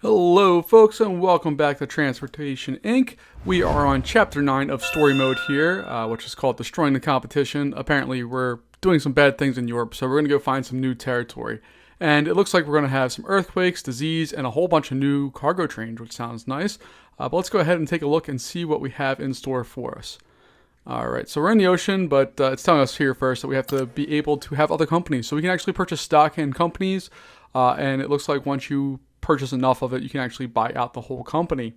Hello folks and welcome back to Transportation Inc. We are on chapter 9 of story mode here, which is called Destroying the Competition. Apparently we're doing some bad things in Europe, so we're going to go find some new territory. And it looks like we're going to have some earthquakes, disease, and a whole bunch of new cargo trains, which sounds nice. But let's go ahead and take a look and see what we have in store for us. Alright, so we're in the ocean, but it's telling us here first that we have to be able to have other companies. So we can actually purchase stock in companies, and it looks like once you purchase enough of it, you can actually buy out the whole company.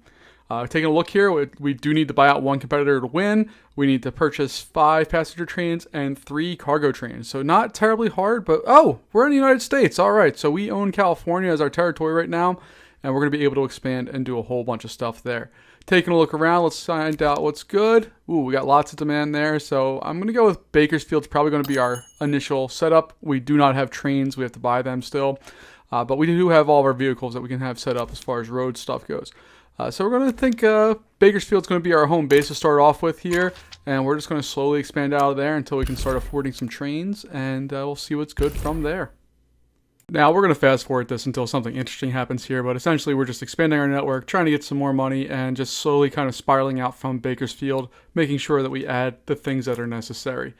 Taking a look here, we do need to buy out one competitor to win. We need to purchase 5 passenger trains and 3 cargo trains. So not terribly hard, but we're in the United States. All right, so we own California as our territory right now, and we're going to be able to expand and do a whole bunch of stuff there. Taking a look around, let's find out what's good. Ooh, we got lots of demand there, so I'm going to go with Bakersfield's probably going to be our initial setup. We do not have trains. We have to buy them still. But we do have all of our vehicles that we can have set up as far as road stuff goes. So we're going to think Bakersfield's going to be our home base to start off with here. And we're just going to slowly expand out of there until we can start affording some trains. And we'll see what's good from there. Now we're going to fast forward this until something interesting happens here. But essentially we're just expanding our network, trying to get some more money, and just slowly kind of spiraling out from Bakersfield, making sure that we add the things that are necessary.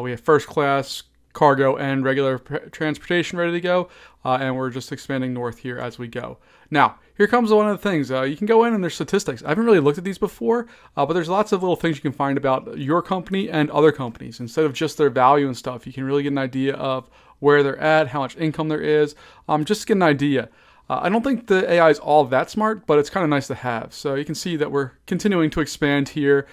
We have first class, cargo, and regular transportation ready to go, and we're just expanding north here as we go. Now, here comes one of the things. You can go in and there's statistics. I haven't really looked at these before, but there's lots of little things you can find about your company and other companies. Instead of just their value and stuff, you can really get an idea of where they're at, how much income there is, just to get an idea. I don't think the AI is all that smart, but it's kind of nice to have. So you can see that we're continuing to expand here,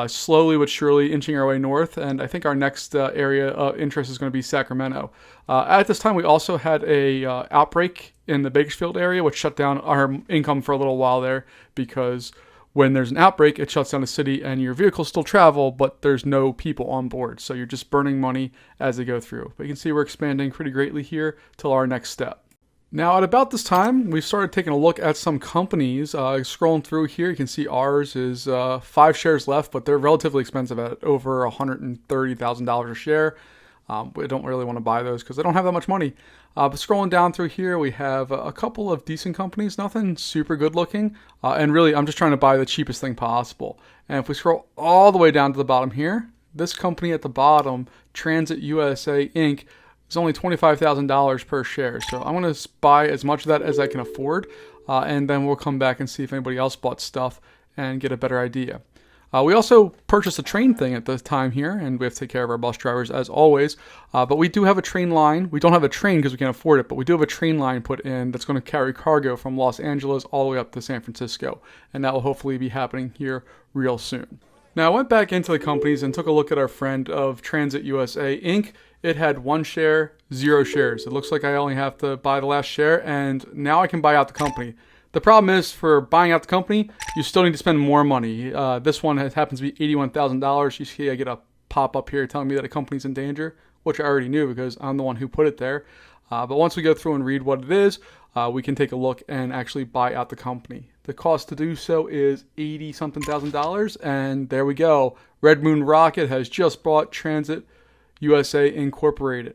slowly but surely inching our way north. And I think our next area of interest is going to be Sacramento. At this time, we also had a outbreak in the Bakersfield area, which shut down our income for a little while there, because when there's an outbreak, it shuts down the city and your vehicles still travel, but there's no people on board. So you're just burning money as they go through. But you can see we're expanding pretty greatly here till our next step. Now, at about this time, we started taking a look at some companies. Scrolling through here, you can see ours is 5 shares left, but they're relatively expensive at over $130,000 a share. We don't really want to buy those because they don't have that much money. But scrolling down through here, we have a couple of decent companies, nothing super good looking. And really, I'm just trying to buy the cheapest thing possible. And if we scroll all the way down to the bottom here, this company at the bottom, Transit USA Inc., it's only $25,000 per share. So I'm going to buy as much of that as I can afford. And then we'll come back and see if anybody else bought stuff and get a better idea. We also purchased a train thing at the time here, and we have to take care of our bus drivers as always. But we do have a train line. We don't have a train because we can't afford it, but we do have a train line put in that's going to carry cargo from Los Angeles all the way up to San Francisco. And that will hopefully be happening here real soon. Now, I went back into the companies and took a look at our friend of Transit USA Inc. It had 1 share, 0 shares. It looks like I only have to buy the last share, and now I can buy out the company. The problem is, for buying out the company, you still need to spend more money. This one happens to be $81,000. You see I get a pop-up here telling me that a company's in danger, which I already knew because I'm the one who put it there. But once we go through and read what it is, we can take a look and actually buy out the company. The cost to do so is $80-something thousand, and there we go. Red Moon Rocket has just bought Transit USA Incorporated.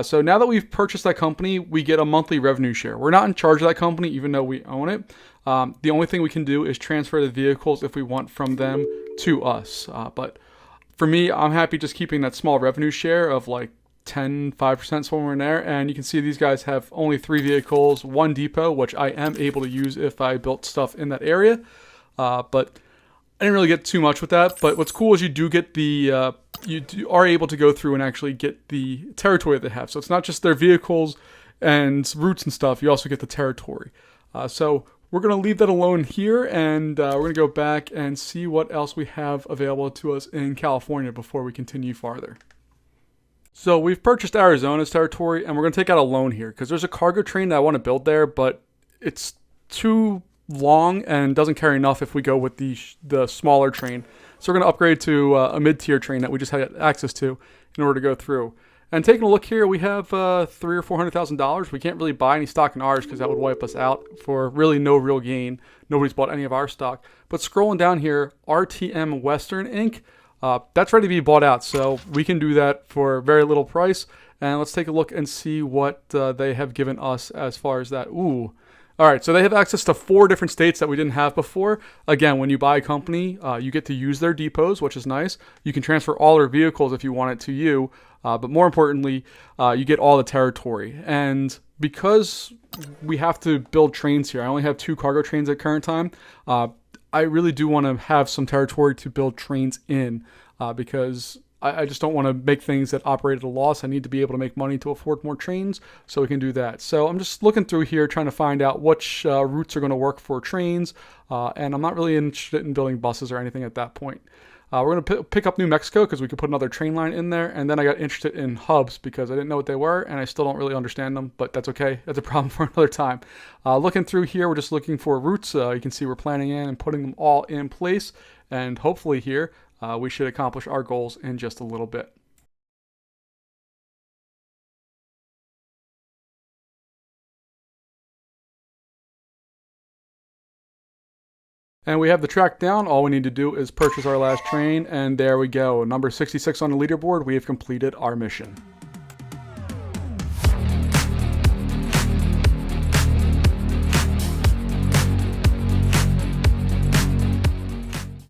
So now that we've purchased that company, we get a monthly revenue share. We're not in charge of that company, even though we own it. The only thing we can do is transfer the vehicles if we want from them to us. But for me, I'm happy just keeping that small revenue share of like 5% somewhere in there. And you can see these guys have only 3 vehicles, 1 depot, which I am able to use if I built stuff in that area. But I didn't really get too much with that. But what's cool is you do get the are able to go through and actually get the territory that they have. So it's not just their vehicles and routes and stuff. You also get the territory. So we're going to leave that alone here, and we're going to go back and see what else we have available to us in California before we continue farther. So we've purchased Arizona's territory, and we're going to take out a loan here because there's a cargo train that I want to build there, but it's too long and doesn't carry enough if we go with the smaller train. So we're going to upgrade to a mid-tier train that we just had access to in order to go through. And taking a look here, we have $300,000 or $400,000. We can't really buy any stock in ours because that would wipe us out for really no real gain. Nobody's bought any of our stock. But scrolling down here, RTM Western Inc., that's ready to be bought out. So we can do that for very little price. And let's take a look and see what they have given us as far as that. Ooh, All right, so they have access to 4 different states that we didn't have before. Again, when you buy a company, you get to use their depots, which is nice. You can transfer all their vehicles if you want it to you, but more importantly, you get all the territory. And because we have to build trains here, I only have 2 cargo trains at current time. I really do want to have some territory to build trains in because I just don't want to make things that operate at a loss. I need to be able to make money to afford more trains, so we can do that. So I'm just looking through here trying to find out which routes are going to work for trains, and I'm not really interested in building buses or anything at that point. We're going to pick up New Mexico because we could put another train line in there, and then I got interested in hubs because I didn't know what they were, and I still don't really understand them, but that's okay. That's a problem for another time. Looking through here, we're just looking for routes. You can see we're planning in and putting them all in place, and hopefully here, we should accomplish our goals in just a little bit. And we have the track down. All we need to do is purchase our last train, and there we go. Number 66 on the leaderboard. We have completed our mission.